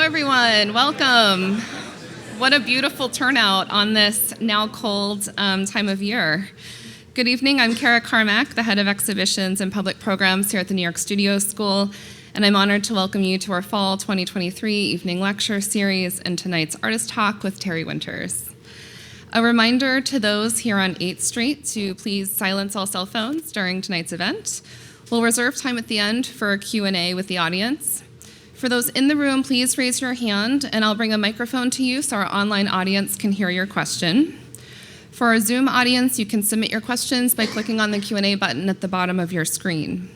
everyone. Welcome. What a beautiful turnout on this now cold time of year. Good evening. I'm Kara Carmack, the head of exhibitions and public programs here at the New York Studio School, and I'm honored to welcome you to our fall 2023 Evening Lecture Series and tonight's artist talk with Terry Winters. A reminder to those here on 8th Street to please silence all cell phones during tonight's event. We'll reserve time at the end for a Q&A with the audience. For those in the room, please raise your hand and I'll bring a microphone to you so our online audience can hear your question. For our Zoom audience, you can submit your questions by clicking on the Q&A button at the bottom of your screen.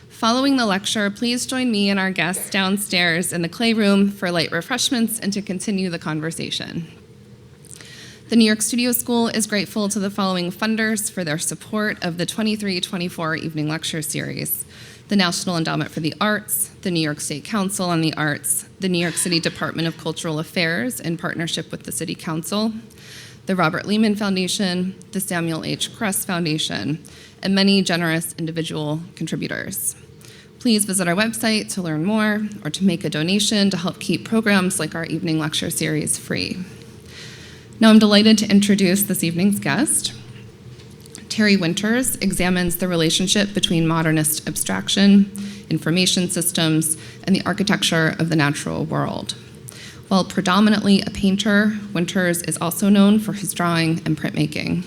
Following the lecture, please join me and our guests downstairs in the clay room for light refreshments and to continue the conversation. The New York Studio School is grateful to the following funders for their support of the 23-24 Evening Lecture Series: the National Endowment for the Arts, the New York State Council on the Arts, the New York City Department of Cultural Affairs in partnership with the City Council, the Robert Lehman Foundation, the Samuel H. Kress Foundation, and many generous individual contributors. Please visit our website to learn more or to make a donation to help keep programs like our Evening Lecture Series free. Now I'm delighted to introduce this evening's guest. Terry Winters examines the relationship between modernist abstraction, information systems, and the architecture of the natural world. While predominantly a painter, Winters is also known for his drawing and printmaking.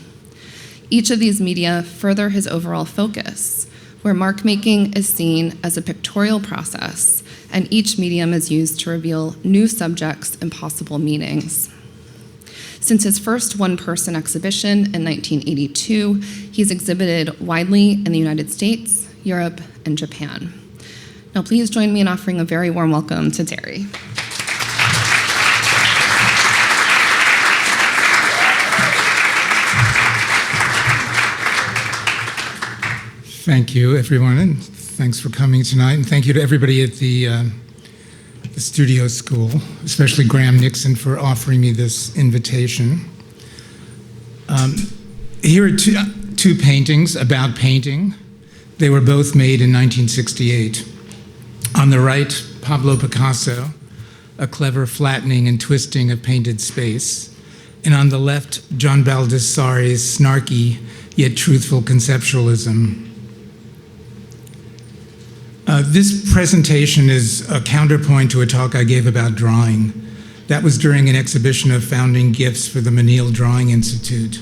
Each of these media further his overall focus, where mark making is seen as a pictorial process, and each medium is used to reveal new subjects and possible meanings. Since his first one-person exhibition in 1982, he's exhibited widely in the United States, Europe, and Japan. Now please join me in offering a very warm welcome to Terry. Thank you, everyone, and thanks for coming tonight, and thank you to everybody at the Studio School, especially Graham Nixon for offering me this invitation. Here are two paintings about painting. They were both made in 1968. On the right, Pablo Picasso, a clever flattening and twisting of painted space. And on the left, John Baldessari's snarky yet truthful conceptualism. This presentation is a counterpoint to a talk I gave about drawing. That was during an exhibition of founding gifts for the Menil Drawing Institute.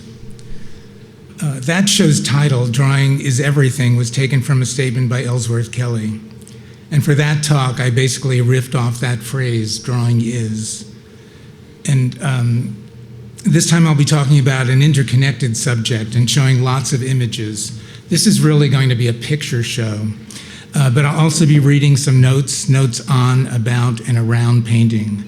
That show's title, Drawing is Everything, was taken from a statement by Ellsworth Kelly. And for that talk, I basically riffed off that phrase, drawing is. And this time I'll be talking about an interconnected subject and showing lots of images. This is really going to be a picture show. But I'll also be reading some notes on, about, and around painting.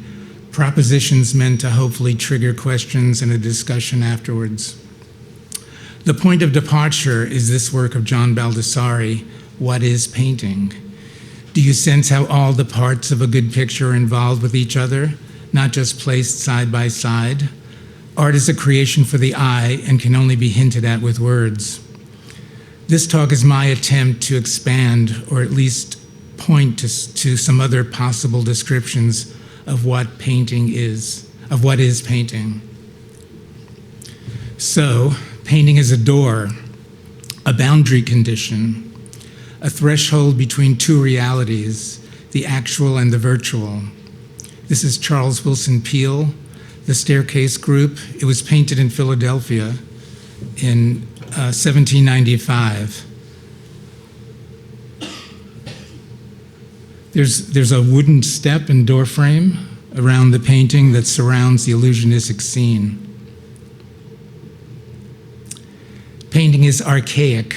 Propositions meant to hopefully trigger questions and a discussion afterwards. The point of departure is this work of John Baldessari, What is Painting? Do you sense how all the parts of a good picture are involved with each other, not just placed side by side? Art is a creation for the eye and can only be hinted at with words. This talk is my attempt to expand, or at least point to some other possible descriptions of what painting is, of what is painting. So, painting is a door, a boundary condition, a threshold between two realities, the actual and the virtual. This is Charles Wilson Peale, The Staircase Group. It was painted in Philadelphia in 1795. There's a wooden step and door frame around the painting that surrounds the illusionistic scene. Painting is archaic,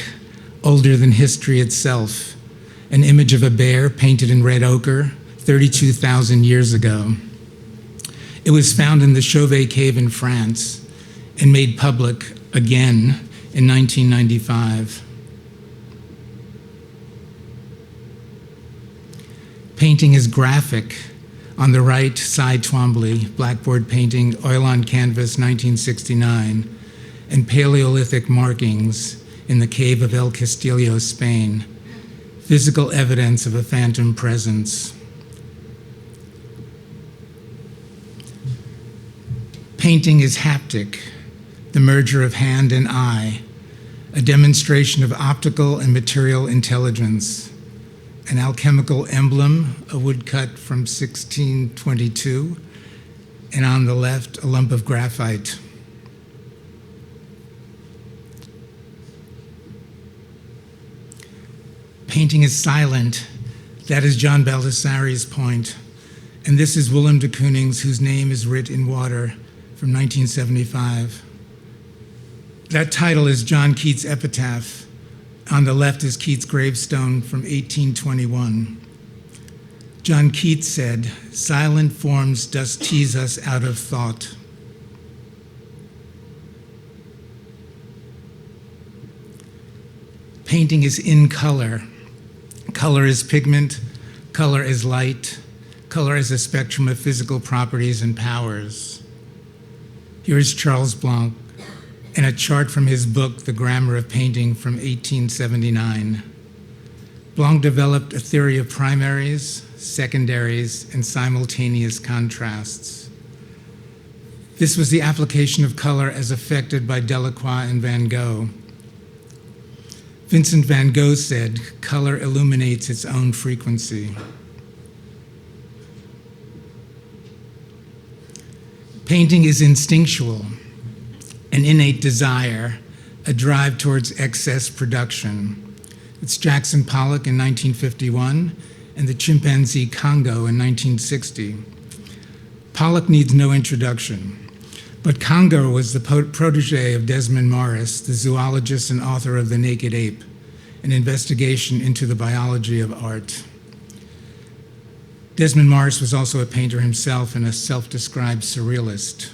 older than history itself. An image of a bear painted in red ochre 32,000 years ago. It was found in the Chauvet Cave in France and made public again in 1995. Painting is graphic. On the right, Cy Twombly, blackboard painting, oil on canvas, 1969, and Paleolithic markings in the cave of El Castillo, Spain, physical evidence of a phantom presence. Painting is haptic, the merger of hand and eye, a demonstration of optical and material intelligence, an alchemical emblem, a woodcut from 1622, and on the left, a lump of graphite. Painting is silent. That is John Baldessari's point. And this is Willem de Kooning's Whose Name is Writ in Water from 1975. That title is John Keats' epitaph. On the left is Keats' gravestone from 1821. John Keats said, "Silent forms dost tease us out of thought." Painting is in color. Color is pigment, color is light, color is a spectrum of physical properties and powers. Here is Charles Blanc and a chart from his book, The Grammar of Painting from 1879. Blanc developed a theory of primaries, secondaries, and simultaneous contrasts. This was the application of color as affected by Delacroix and Van Gogh. Vincent van Gogh said, "Color illuminates its own frequency." Painting is instinctual, an innate desire, a drive towards excess production. It's Jackson Pollock in 1951 and the chimpanzee Congo in 1960. Pollock needs no introduction, but Congo was the protege of Desmond Morris, the zoologist and author of The Naked Ape, an investigation into the biology of art. Desmond Morris was also a painter himself and a self-described surrealist.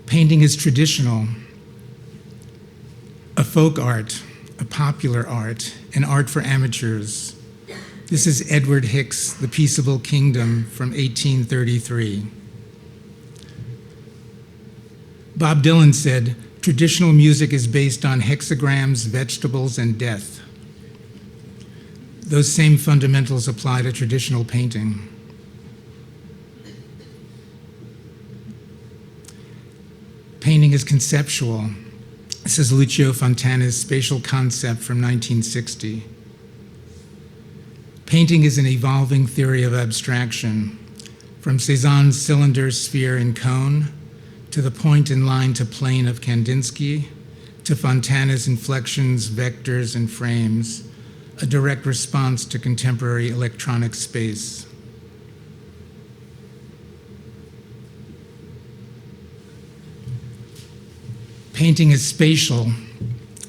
Painting is traditional, a folk art, a popular art, an art for amateurs. This is Edward Hicks' The Peaceable Kingdom from 1833. Bob Dylan said, "Traditional music is based on hexagrams, vegetables, and death." Those same fundamentals apply to traditional painting. Painting is conceptual. This is Lucio Fontana's Spatial Concept from 1960. Painting is an evolving theory of abstraction, from Cézanne's cylinder, sphere, and cone, to the point and line to plane of Kandinsky, to Fontana's inflections, vectors, and frames, a direct response to contemporary electronic space. Painting is spatial.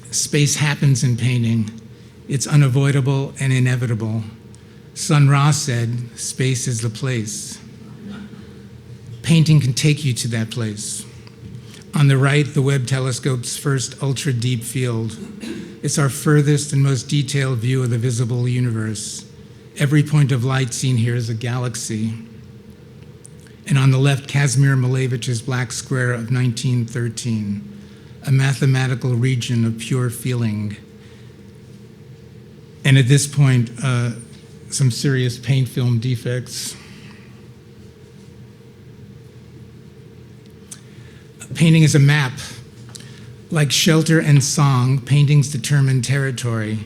Space happens in painting. It's unavoidable and inevitable. Sun Ra said, "Space is the place." Painting can take you to that place. On the right, the Webb telescope's first ultra-deep field. It's our furthest and most detailed view of the visible universe. Every point of light seen here is a galaxy. And on the left, Kazimir Malevich's Black Square of 1913, a mathematical region of pure feeling. And at this point, some serious paint film defects. Painting is a map. Like shelter and song, paintings determine territory.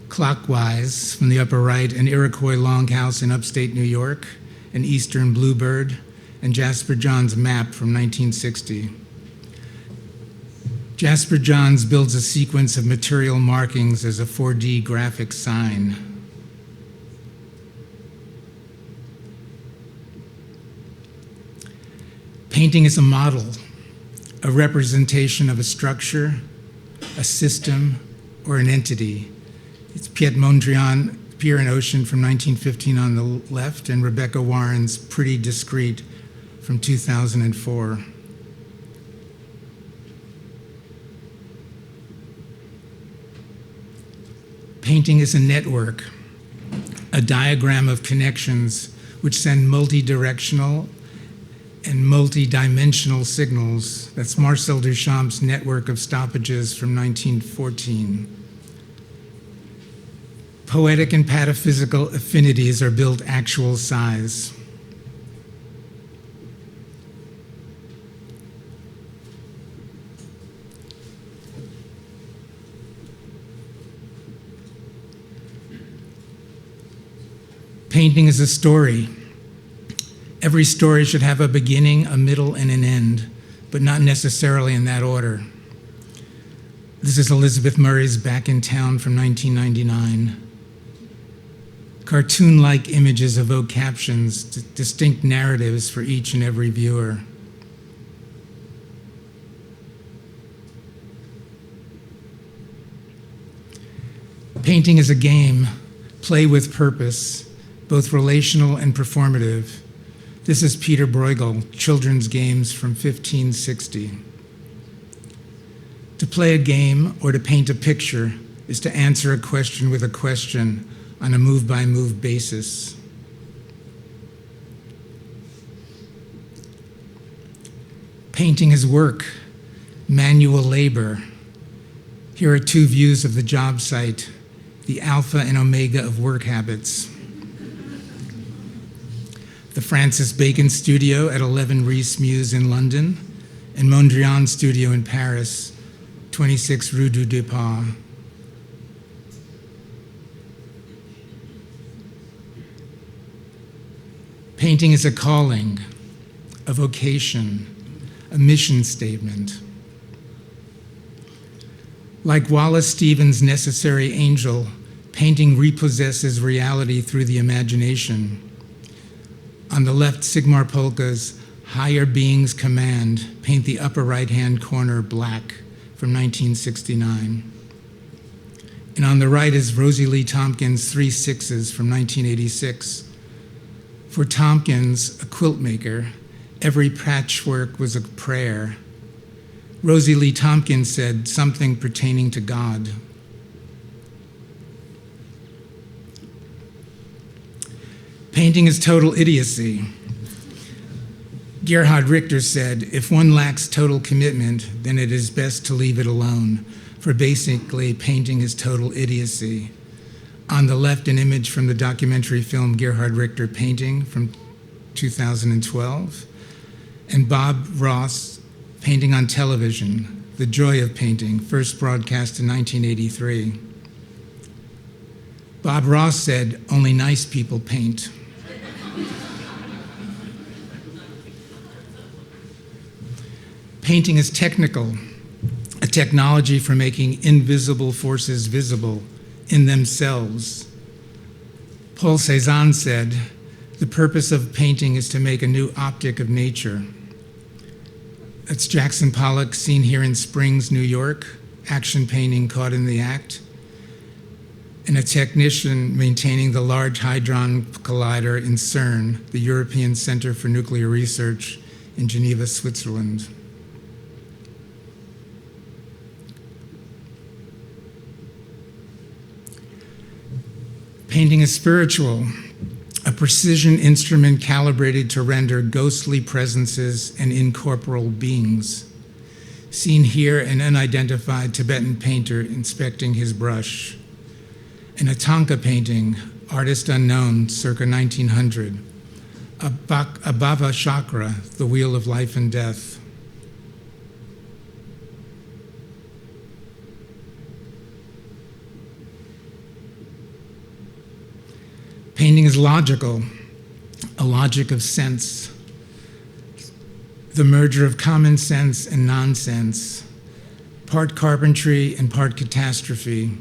Clockwise, from the upper right, an Iroquois longhouse in upstate New York, an eastern bluebird, and Jasper Johns' map from 1960. Jasper Johns builds a sequence of material markings as a 4D graphic sign. Painting is a model, a representation of a structure, a system, or an entity. It's Piet Mondrian, Pier and Ocean from 1915 on the left, and Rebecca Warren's Pretty Discreet from 2004. Painting is a network, a diagram of connections which send multi-directional and multi-dimensional signals. That's Marcel Duchamp's network of stoppages from 1914. Poetic and pataphysical affinities are built actual size. Painting is a story. Every story should have a beginning, a middle, and an end, but not necessarily in that order. This is Elizabeth Murray's Back in Town from 1999. Cartoon-like images evoke captions, distinct narratives for each and every viewer. Painting is a game, play with purpose, both relational and performative. This is Peter Bruegel, Children's Games from 1560. To play a game or to paint a picture is to answer a question with a question on a move-by-move basis. Painting is work, manual labor. Here are two views of the job site, the alpha and omega of work habits. The Francis Bacon Studio at 11 Rhys Mews in London, and Mondrian Studio in Paris, 26 Rue du Départ. Painting is a calling, a vocation, a mission statement. Like Wallace Stevens' Necessary Angel, painting repossesses reality through the imagination. On the left, Sigmar Polka's Higher Beings Command, paint the upper right-hand corner black from 1969. And on the right is Rosie Lee Tompkins' 3 Sixes from 1986. For Tompkins, a quilt maker, every patchwork was a prayer. Rosie Lee Tompkins said something pertaining to God. Painting is total idiocy. Gerhard Richter said, if one lacks total commitment, then it is best to leave it alone, for basically painting is total idiocy. On the left, an image from the documentary film Gerhard Richter Painting from 2012, and Bob Ross painting on television, The Joy of Painting, first broadcast in 1983. Bob Ross said, only nice people paint. Painting is technical, a technology for making invisible forces visible in themselves. Paul Cézanne said, the purpose of painting is to make a new optic of nature. That's Jackson Pollock, seen here in Springs, New York, action painting caught in the act, and a technician maintaining the Large Hadron Collider in CERN, the European Center for Nuclear Research in Geneva, Switzerland. Painting is spiritual, a precision instrument calibrated to render ghostly presences and incorporeal beings. Seen here, an unidentified Tibetan painter inspecting his brush. An Atanka painting, artist unknown, circa 1900. A Bhava Chakra, the wheel of life and death. Painting is logical, a logic of sense, the merger of common sense and nonsense, part carpentry and part catastrophe.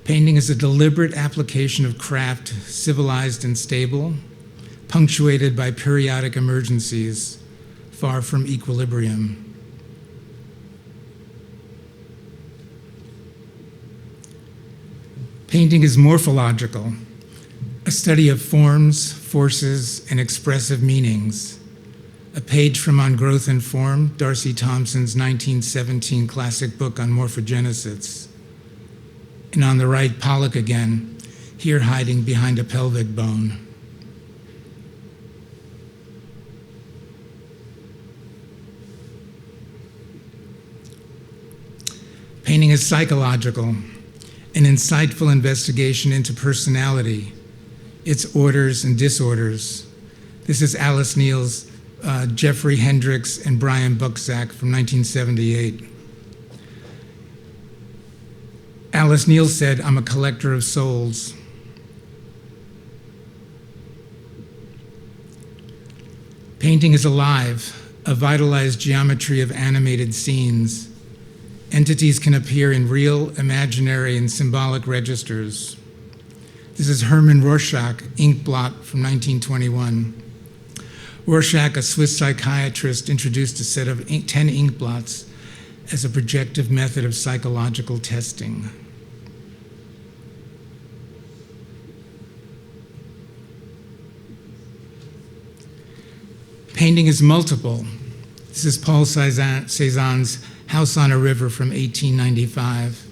Painting is a deliberate application of craft, civilized and stable, punctuated by periodic emergencies, far from equilibrium. Painting is morphological, a study of forms, forces, and expressive meanings. A page from On Growth and Form, Darcy Thompson's 1917 classic book on morphogenesis. And on the right, Pollock again, here hiding behind a pelvic bone. Painting is psychological, an insightful investigation into personality, its orders and disorders. This is Alice Neal's Jeffrey Hendricks and Brian Buczak from 1978. Alice Neal said, "I'm a collector of souls." Painting is alive, a vitalized geometry of animated scenes. Entities can appear in real, imaginary, and symbolic registers. This is Hermann Rorschach, ink blot from 1921. Rorschach, a Swiss psychiatrist, introduced a set of 10 ink blots as a projective method of psychological testing. Painting is multiple. This is Paul Cézanne's House on a River from 1895.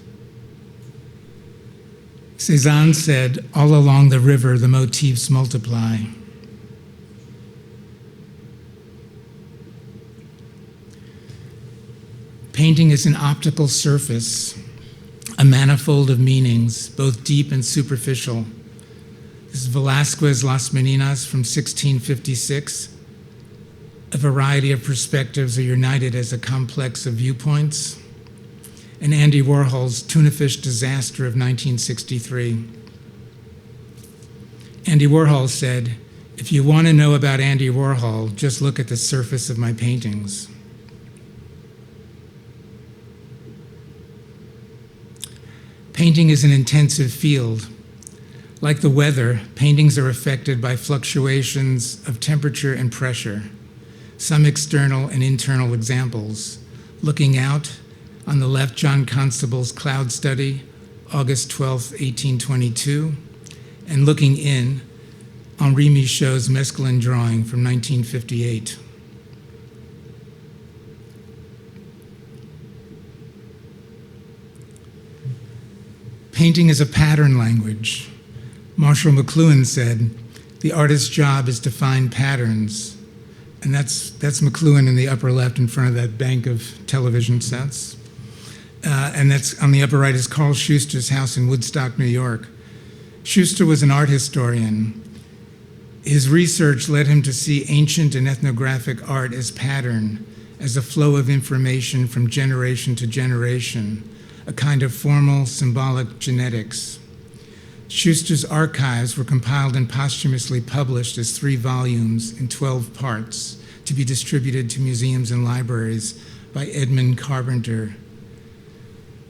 Cézanne said, "All along the river, the motifs multiply." Painting is an optical surface, a manifold of meanings, both deep and superficial. This is Velázquez Las Meninas from 1656. A variety of perspectives are united as a complex of viewpoints. And Andy Warhol's Tuna Fish Disaster of 1963. Andy Warhol said, "If you want to know about Andy Warhol, just look at the surface of my paintings." Painting is an intensive field. Like the weather, paintings are affected by fluctuations of temperature and pressure. Some external and internal examples. Looking out, on the left, John Constable's Cloud Study, August 12, 1822, and looking in, Henri Michaud's Mescaline drawing from 1958. Painting is a pattern language. Marshall McLuhan said, "The artist's job is to find patterns." And that's McLuhan in the upper left in front of that bank of television sets. And that's on the upper right is Carl Schuster's house in Woodstock, New York. Schuster was an art historian. His research led him to see ancient and ethnographic art as pattern, as a flow of information from generation to generation, a kind of formal symbolic genetics. Schuster's archives were compiled and posthumously published as 3 volumes in 12 parts to be distributed to museums and libraries by Edmund Carpenter.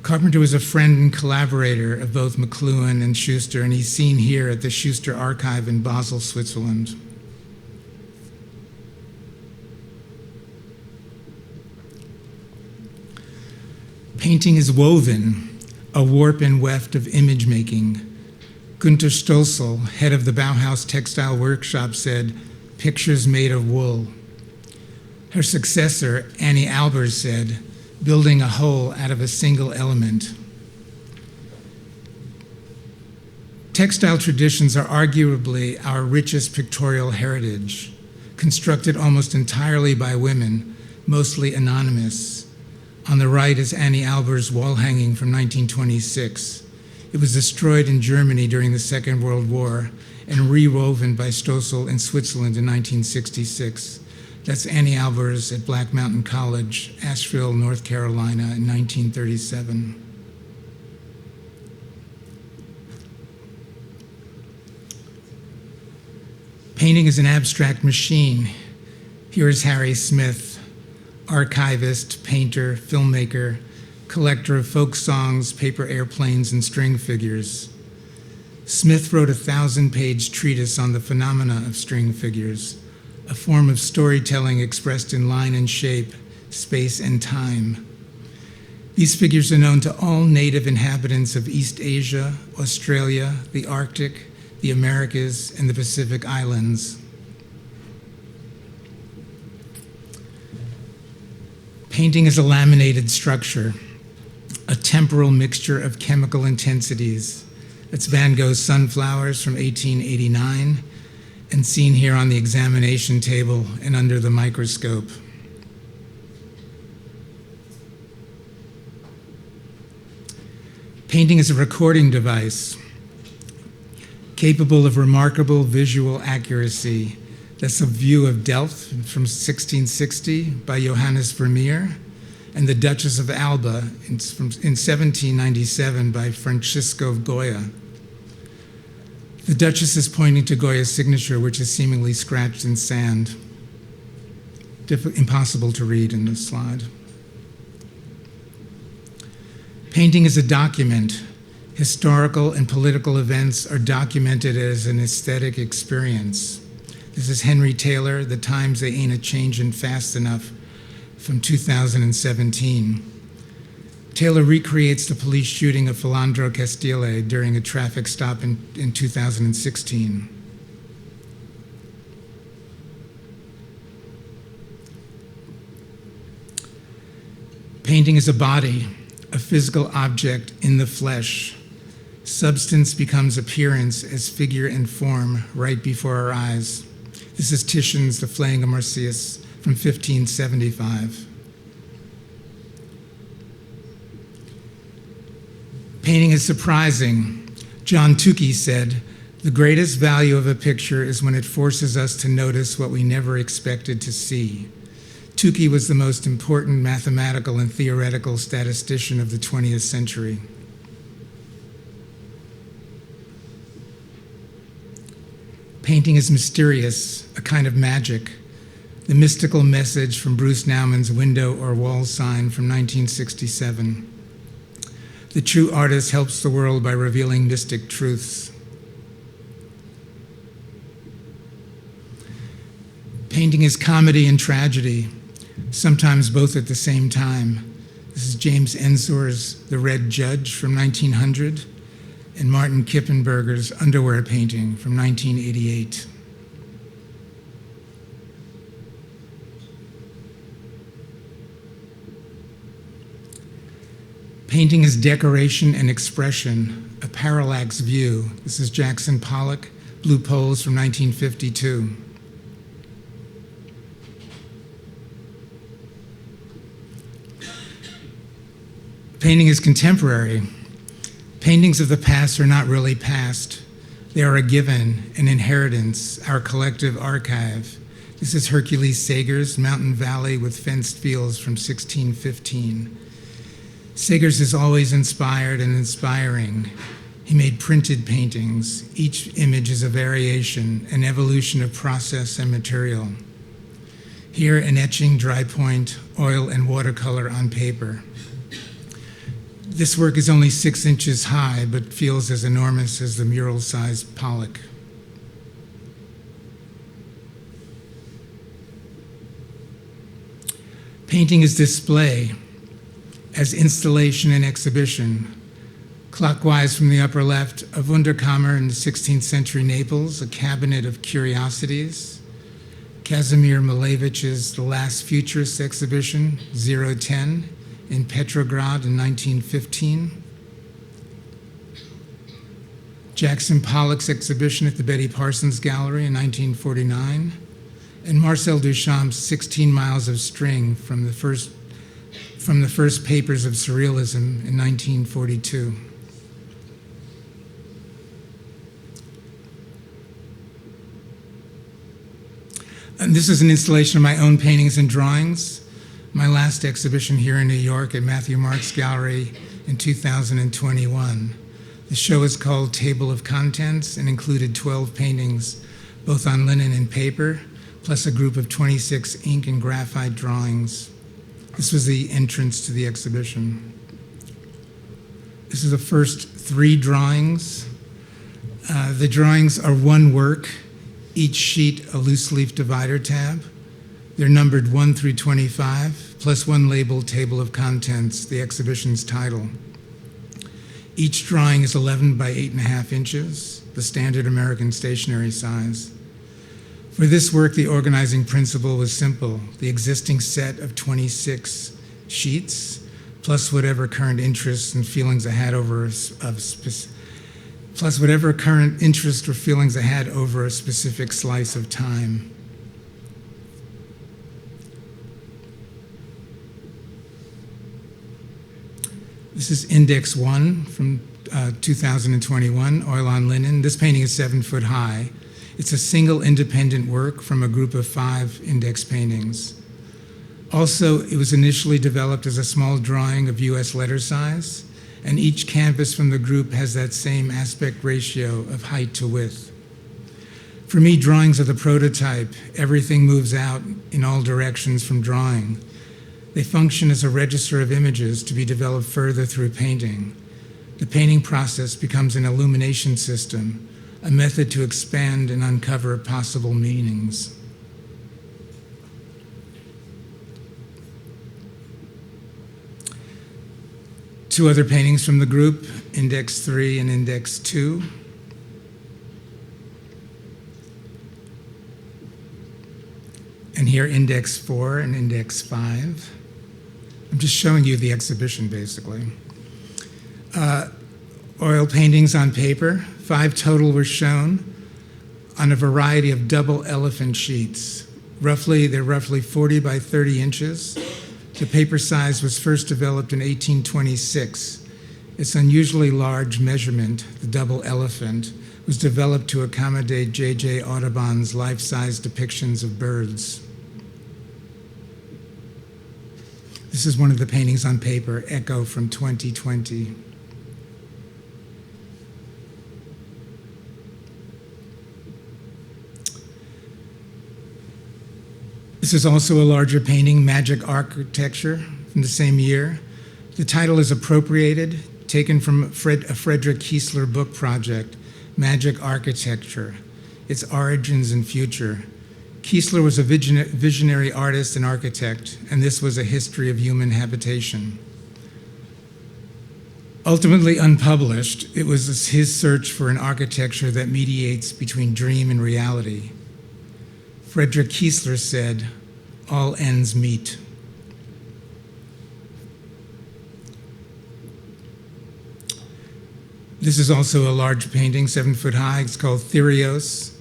Carpenter was a friend and collaborator of both McLuhan and Schuster, and he's seen here at the Schuster Archive in Basel, Switzerland. Painting is woven, a warp and weft of image making. Günter Stossel, head of the Bauhaus Textile Workshop, said, "Pictures made of wool." Her successor, Annie Albers, said, "Building a whole out of a single element." Textile traditions are arguably our richest pictorial heritage, constructed almost entirely by women, mostly anonymous. On the right is Annie Albers' wall hanging from 1926. It was destroyed in Germany during the Second World War and rewoven by Stossel in Switzerland in 1966. That's Annie Albers at Black Mountain College, Asheville, North Carolina in 1937. Painting is an abstract machine. Here is Harry Smith, archivist, painter, filmmaker, collector of folk songs, paper airplanes, and string figures. Smith wrote a 1,000-page treatise on the phenomena of string figures, a form of storytelling expressed in line and shape, space and time. These figures are known to all native inhabitants of East Asia, Australia, the Arctic, the Americas, and the Pacific Islands. Painting is a laminated structure, a temporal mixture of chemical intensities. That's Van Gogh's Sunflowers from 1889, and seen here on the examination table and under the microscope. Painting is a recording device capable of remarkable visual accuracy. That's a view of Delft from 1660 by Johannes Vermeer, and the Duchess of Alba in 1797 by Francisco Goya. The Duchess is pointing to Goya's signature, which is seemingly scratched in sand. Impossible to read in this slide. Painting is a document. Historical and political events are documented as an aesthetic experience. This is Henry Taylor, The Times They Ain't A-Changin' Fast Enough, from 2017. Taylor recreates the police shooting of Philandro Castile during a traffic stop in 2016. Painting is a body, a physical object in the flesh. Substance becomes appearance as figure and form right before our eyes. This is Titian's The Flaying of Marsyas from 1575. Painting is surprising. John Tukey said, "The greatest value of a picture is when it forces us to notice what we never expected to see." Tukey was the most important mathematical and theoretical statistician of the 20th century. Painting is mysterious, a kind of magic. The mystical message from Bruce Naumann's Window or Wall sign from 1967. The true artist helps the world by revealing mystic truths. Painting is comedy and tragedy, sometimes both at the same time. This is James Ensor's The Red Judge from 1900 and Martin Kippenberger's Underwear Painting from 1988. Painting is decoration and expression, a parallax view. This is Jackson Pollock, Blue Poles from 1952. Painting is contemporary. Paintings of the past are not really past. They are a given, an inheritance, our collective archive. This is Hercules Sager's Mountain Valley with Fenced Fields from 1615. Sagers is always inspired and inspiring. He made printed paintings. Each image is a variation, an evolution of process and material. Here, an etching, dry point, oil, and watercolor on paper. This work is only 6 inches high, but feels as enormous as the mural-sized Pollock. Painting is display, as installation and exhibition. Clockwise from the upper left, a Wunderkammer in the 16th century Naples, a cabinet of curiosities. Kazimir Malevich's The Last Futurist exhibition, 010, in Petrograd in 1915. Jackson Pollock's exhibition at the Betty Parsons Gallery in 1949, and Marcel Duchamp's 16 Miles of String from the first papers of surrealism in 1942. And this is an installation of my own paintings and drawings. My last exhibition here in New York at Matthew Marks Gallery in 2021. The show is called Table of Contents and included 12 paintings, both on linen and paper, plus a group of 26 ink and graphite drawings. This was the entrance to the exhibition. This is the first 3 drawings. The drawings are one work, each sheet a loose leaf divider tab. They're numbered 1 through 25, plus one labeled Table of Contents, the exhibition's title. Each drawing is 11 by 8.5 inches, the standard American stationery size. For this work, the organizing principle was simple: the existing set of 26 sheets, plus whatever current interests and feelings I had over a specific slice of time. This is Index 1 from 2021, Oil on Linen. This painting is 7 foot high. It's a single independent work from a group of 5 index paintings. Also, it was initially developed as a small drawing of US letter size, and each canvas from the group has that same aspect ratio of height to width. For me, drawings are the prototype. Everything moves out in all directions from drawing. They function as a register of images to be developed further through painting. The painting process becomes an illumination system, a method to expand and uncover possible meanings. Two other paintings from the group, Index 3 and Index 2. And here, Index 4 and Index 5. I'm just showing you the exhibition, basically. Oil paintings on paper. 5 total were shown on a variety of double elephant sheets. They're roughly 40 by 30 inches. The paper size was first developed in 1826. Its unusually large measurement, the double elephant, was developed to accommodate J.J. Audubon's life-size depictions of birds. This is one of the paintings on paper, Echo from 2020. This is also a larger painting, Magic Architecture, from the same year. The title is appropriated, taken from a Frederick Kiesler book project, Magic Architecture, Its Origins and Future. Kiesler was a visionary artist and architect, and this was a history of human habitation. Ultimately unpublished, it was his search for an architecture that mediates between dream and reality. Frederick Kiesler said, "All ends meet." This is also a large painting, 7 foot high. It's called Therios.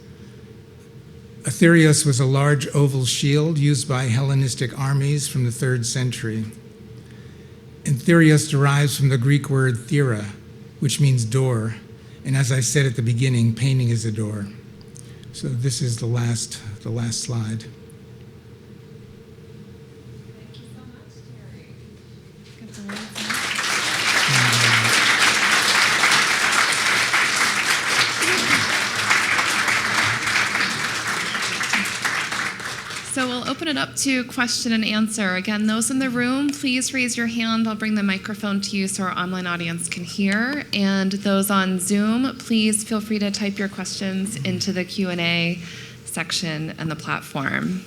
A therios was a large oval shield used by Hellenistic armies from the 3rd century. And therios derives from the Greek word thera, which means door. And as I said at the beginning, painting is a door. So this is the last slide. Thank you so much, Terry. Good to learn. So we'll open it up to question and answer. Again, those in the room, please raise your hand. I'll bring the microphone to you so our online audience can hear. And those on Zoom, please feel free to type your questions into the Q&A section and the platform.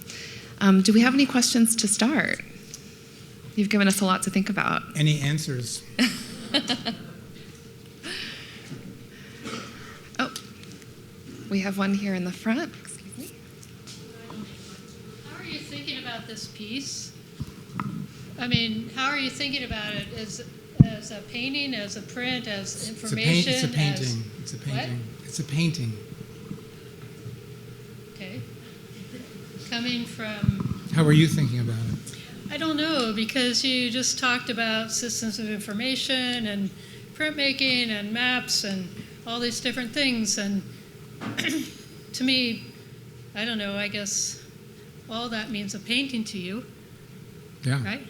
Do we have any questions to start? You've given us a lot to think about. Any answers? Oh, we have one here in the front. How are you thinking about this piece? I mean, how are you thinking about it? As a painting, as a print, as information? It's a painting. It's a painting. What? It's a painting. Okay. Coming from... How are you thinking about it? I don't know, because you just talked about systems of information and printmaking and maps and all these different things. And to me, I don't know, I guess all that means a painting to you, Yeah. right?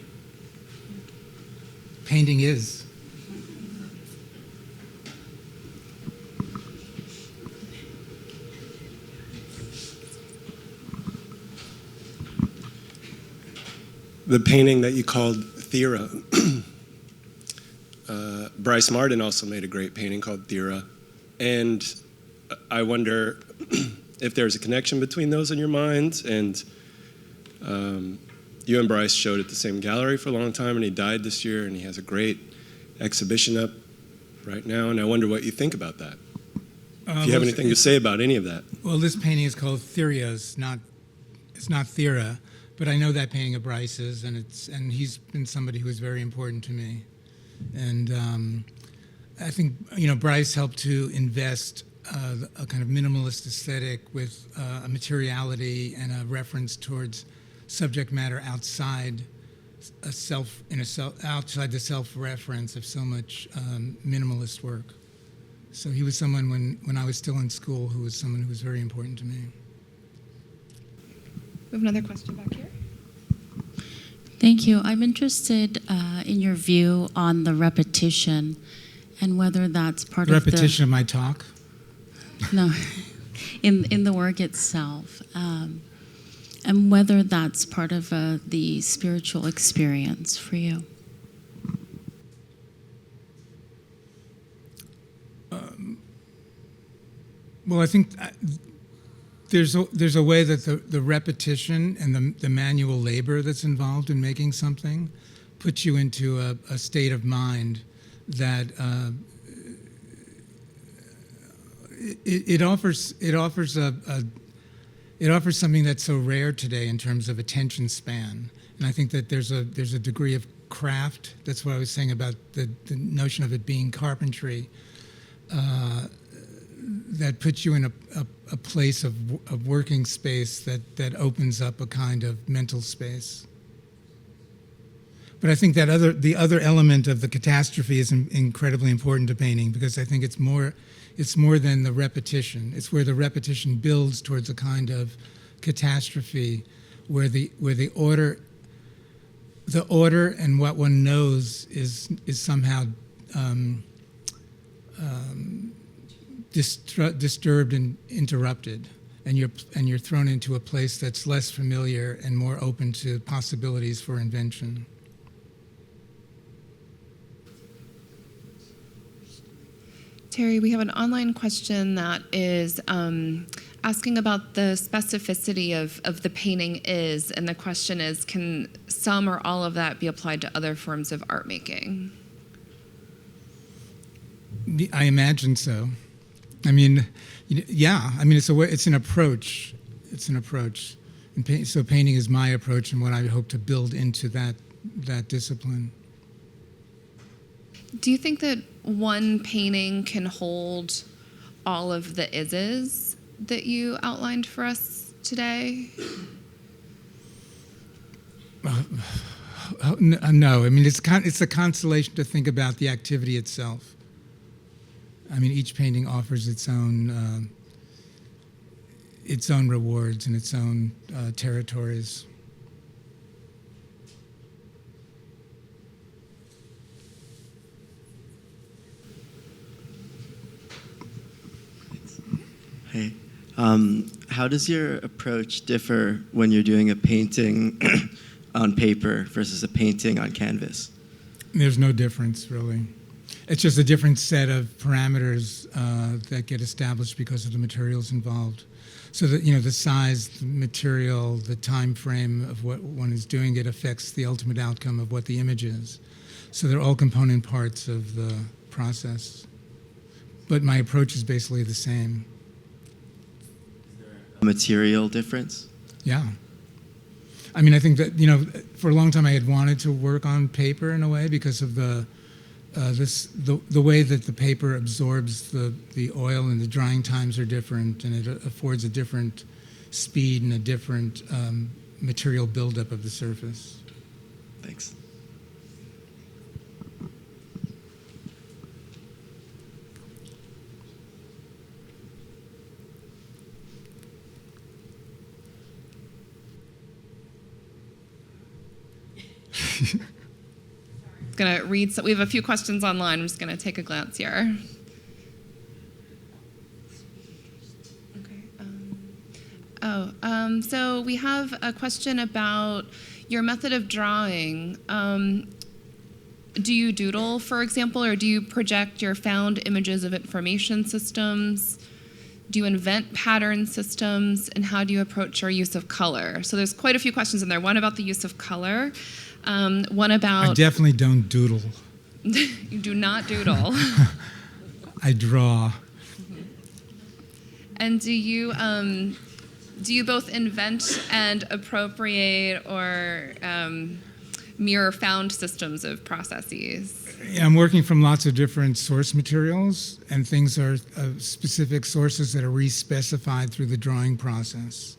Painting is. The painting that you called Thera. Bryce Martin also made a great painting called Thera. And I wonder if there's a connection between those in your mind. And you and Bryce showed at the same gallery for a long time, and he died this year, and he has a great exhibition up right now. And I wonder what you think about that. If you have anything to say about any of that. Well, this painting is called Therios, it's not Thera, but I know that painting of Bryce's, and he's been somebody who was very important to me. And I think, Bryce helped to invest a kind of minimalist aesthetic with a materiality and a reference towards subject matter outside outside the self-reference of so much minimalist work. So he was someone when I was still in school who was someone who was very important to me. We have another question back here. Thank you. I'm interested in your view on the repetition and whether that's part of the... Repetition of my talk? No, in the work itself. And whether that's part of the spiritual experience for you. Well, I think there's a way that the repetition and the manual labor that's involved in making something puts you into a state of mind that it offers something that's so rare today in terms of attention span. And I think that there's a degree of craft. That's what I was saying about the notion of it being carpentry. That puts you in a place of working space that opens up a kind of mental space. But I think that the other element of the catastrophe is incredibly important to painting, because I think it's more than the repetition. It's where the repetition builds towards a kind of catastrophe, where the order and what one knows is somehow disturbed and interrupted, and you're thrown into a place that's less familiar and more open to possibilities for invention. Terry, we have an online question that is asking about the specificity of the painting is, and the question is, can some or all of that be applied to other forms of art making? I imagine so. I mean, yeah. I mean, it's an approach. It's an approach, and so painting is my approach, and what I hope to build into that discipline. Do you think that one painting can hold all of the ises that you outlined for us today? No. I mean, it's a consolation to think about the activity itself. I mean, each painting offers its own rewards and its own territories. Hey, how does your approach differ when you're doing a painting on paper versus a painting on canvas? There's no difference, really. It's just a different set of parameters that get established because of the materials involved. So that, the size, the material, the time frame of what one is doing, it affects the ultimate outcome of what the image is. So they're all component parts of the process. But my approach is basically the same. A material difference? Yeah. I mean, I think that, for a long time I had wanted to work on paper in a way because of the way that the paper absorbs the oil, and the drying times are different, and it affords a different speed and a different material buildup of the surface. Thanks. Gonna read. So we have a few questions online. I'm just gonna take a glance here. Okay. So we have a question about your method of drawing. Do you doodle, for example, or do you project your found images of information systems? Do you invent pattern systems, and how do you approach your use of color? So there's quite a few questions in there. One about the use of color. One about... I definitely don't doodle. You do not doodle. I draw. And do you both invent and appropriate or mirror found systems of processes? I'm working from lots of different source materials, and things are specific sources that are re-specified through the drawing process.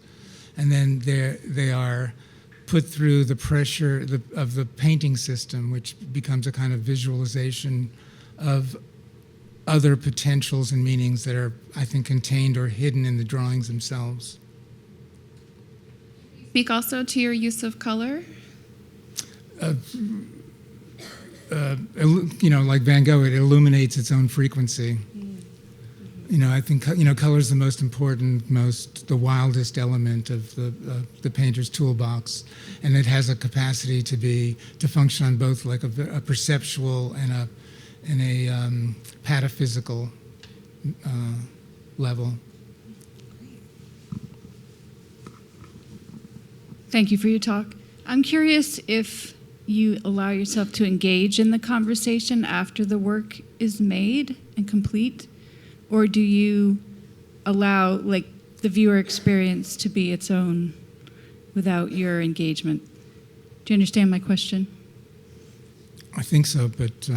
And then they are put through the pressure of the painting system, which becomes a kind of visualization of other potentials and meanings that are, I think, contained or hidden in the drawings themselves. Speak also to your use of color. Like Van Gogh, it illuminates its own frequency. I think color is the most important, the wildest element of the painter's toolbox, and it has a capacity to function on both like a perceptual and a pataphysical level. Thank you for your talk. I'm curious if you allow yourself to engage in the conversation after the work is made and complete, or do you allow the viewer experience to be its own without your engagement? Do you understand my question? I think so, but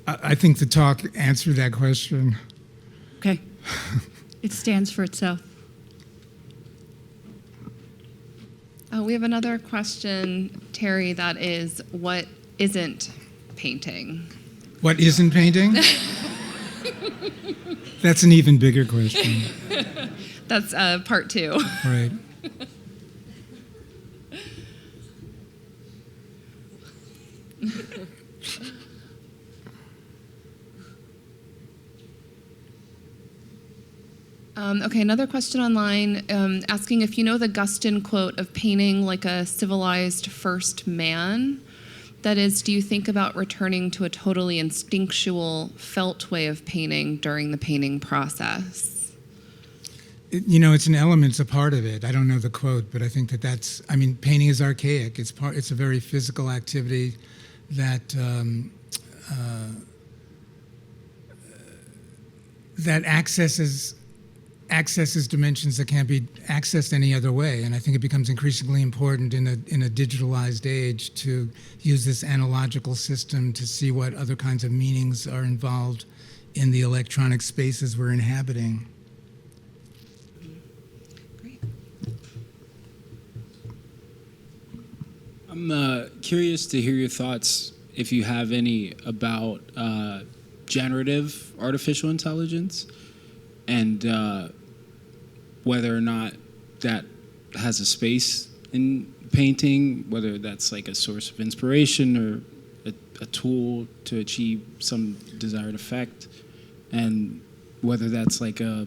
I think the talk answered that question. Okay. It stands for itself. We have another question, Terry, that is, what isn't painting? What isn't painting? That's an even bigger question. That's part 2. Right. Okay, another question online asking if you know the Guston quote of painting like a civilized first man. That is, do you think about returning to a totally instinctual, felt way of painting during the painting process? It's an element, it's a part of it. I don't know the quote, but I think painting is archaic. It's a very physical activity that that accesses dimensions that can't be accessed any other way. And I think it becomes increasingly important in a digitalized age to use this analogical system to see what other kinds of meanings are involved in the electronic spaces we're inhabiting. Great. I'm curious to hear your thoughts, if you have any, about generative artificial intelligence and whether or not that has a space in painting, whether that's like a source of inspiration or a tool to achieve some desired effect, and whether that's like a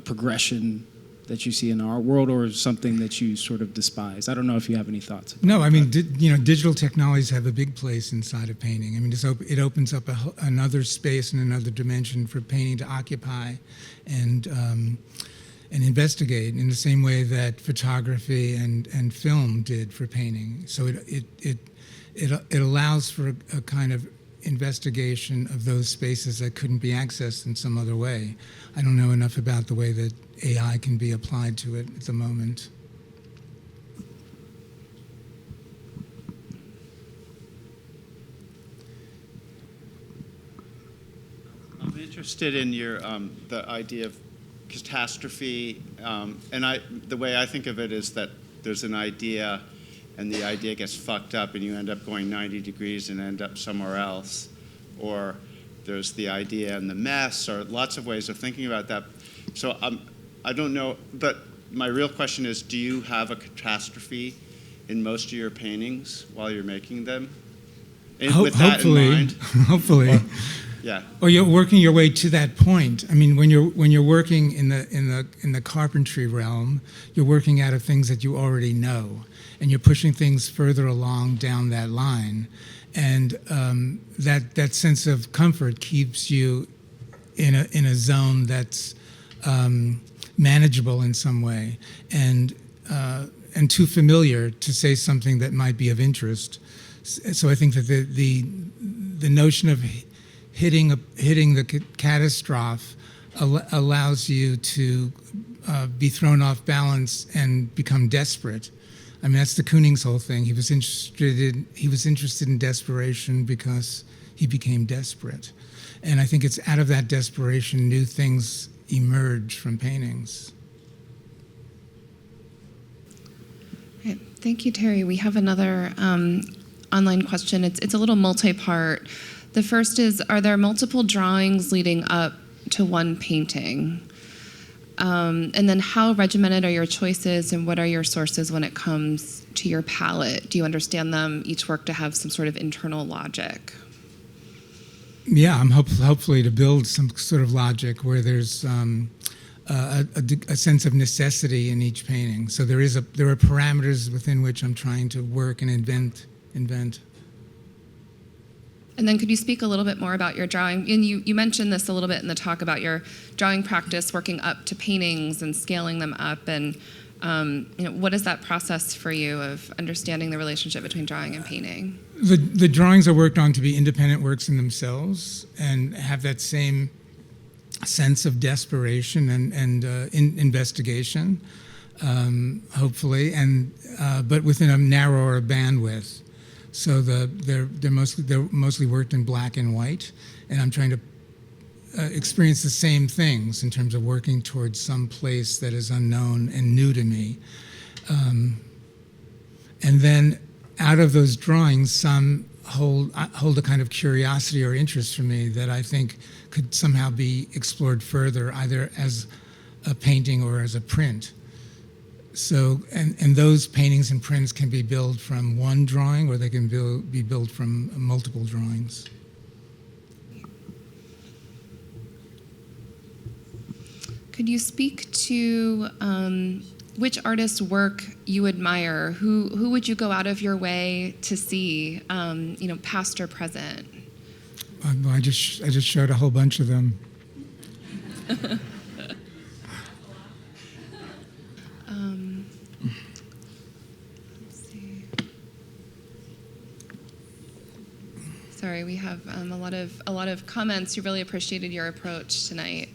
progression that you see in the art world or something that you sort of despise. I don't know if you have any thoughts about No, I mean, that. digital technologies have a big place inside of painting. I mean, it opens up another space and another dimension for painting to occupy and investigate in the same way that photography and film did for painting. So it allows for a kind of investigation of those spaces that couldn't be accessed in some other way. I don't know enough about the way that AI can be applied to it at the moment. I'm interested in your the idea of catastrophe, and the way I think of it is that there's an idea, and the idea gets fucked up, and you end up going 90 degrees and end up somewhere else, or there's the idea and the mess, or lots of ways of thinking about that. So I don't know, but my real question is, do you have a catastrophe in most of your paintings while you're making them? With that in mind? Hopefully. Yeah. Or you're working your way to that point. I mean, when you're working in the carpentry realm, you're working out of things that you already know, and you're pushing things further along down that line, and that sense of comfort keeps you in a zone that's manageable in some way, and too familiar to say something that might be of interest. So I think that the notion of hitting the catastrophe allows you to be thrown off balance and become desperate. I mean, that's the Kooning's whole thing. He was interested in desperation because he became desperate. And I think it's out of that desperation new things emerge from paintings. Okay, thank you, Terry. We have another online question. It's a little multi-part. The first is, are there multiple drawings leading up to one painting? And then how regimented are your choices, and what are your sources when it comes to your palette? Do you understand them, each work, to have some sort of internal logic? Yeah, I'm hopefully to build some sort of logic where there's a sense of necessity in each painting. So there are parameters within which I'm trying to work and invent. And then could you speak a little bit more about your drawing? And you mentioned this a little bit in the talk about your drawing practice, working up to paintings and scaling them up. And what is that process for you of understanding the relationship between drawing and painting? The drawings are worked on to be independent works in themselves and have that same sense of desperation and investigation, hopefully, but within a narrower bandwidth. So they're mostly worked in black and white, and I'm trying to experience the same things in terms of working towards some place that is unknown and new to me. And then out of those drawings, some hold a kind of curiosity or interest for me that I think could somehow be explored further, either as a painting or as a print. So, and those paintings and prints can be built from one drawing, or they can be built from multiple drawings. Could you speak to which artist's work you admire? Who would you go out of your way to see, past or present? I just showed a whole bunch of them. Let's see. Sorry, we have a lot of comments. We really appreciated your approach tonight.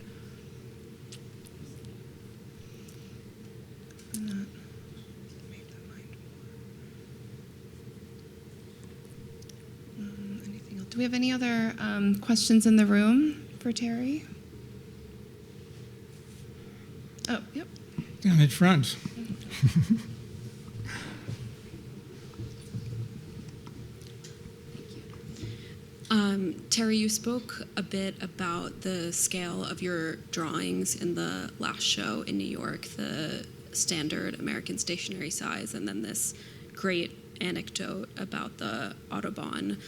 Do we have any other questions in the room for Terry? Oh, yep. Down in front. Terry, you spoke a bit about the scale of your drawings in the last show in New York, the standard American stationery size, and then this great anecdote about the Audubon.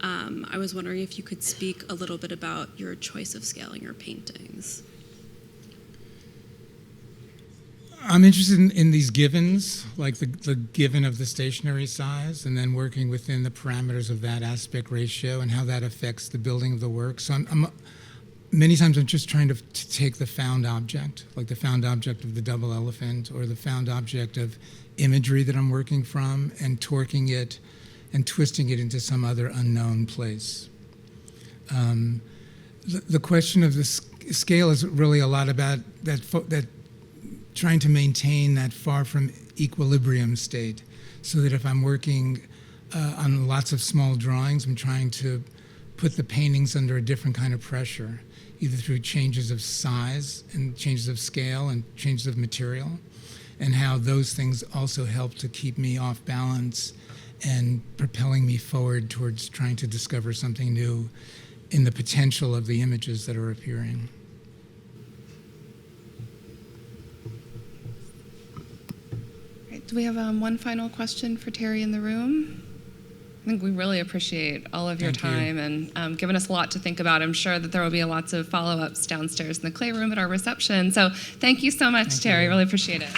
I was wondering if you could speak a little bit about your choice of scaling your paintings. I'm interested in these givens, like the given of the stationary size, and then working within the parameters of that aspect ratio and how that affects the building of the work. So many times I'm just trying to take the found object, like the found object of the double elephant or the found object of imagery that I'm working from, and torquing it and twisting it into some other unknown place. The question of the scale is really a lot about that trying to maintain that far from equilibrium state, so that if I'm working on lots of small drawings, I'm trying to put the paintings under a different kind of pressure, either through changes of size and changes of scale and changes of material, and how those things also help to keep me off balance and propelling me forward towards trying to discover something new in the potential of the images that are appearing. Right, do we have one final question for Terry in the room? I think we really appreciate all of your time and giving us a lot to think about. I'm sure that there will be lots of follow-ups downstairs in the Clay Room at our reception. So thank you so much, Terry. Really appreciate it.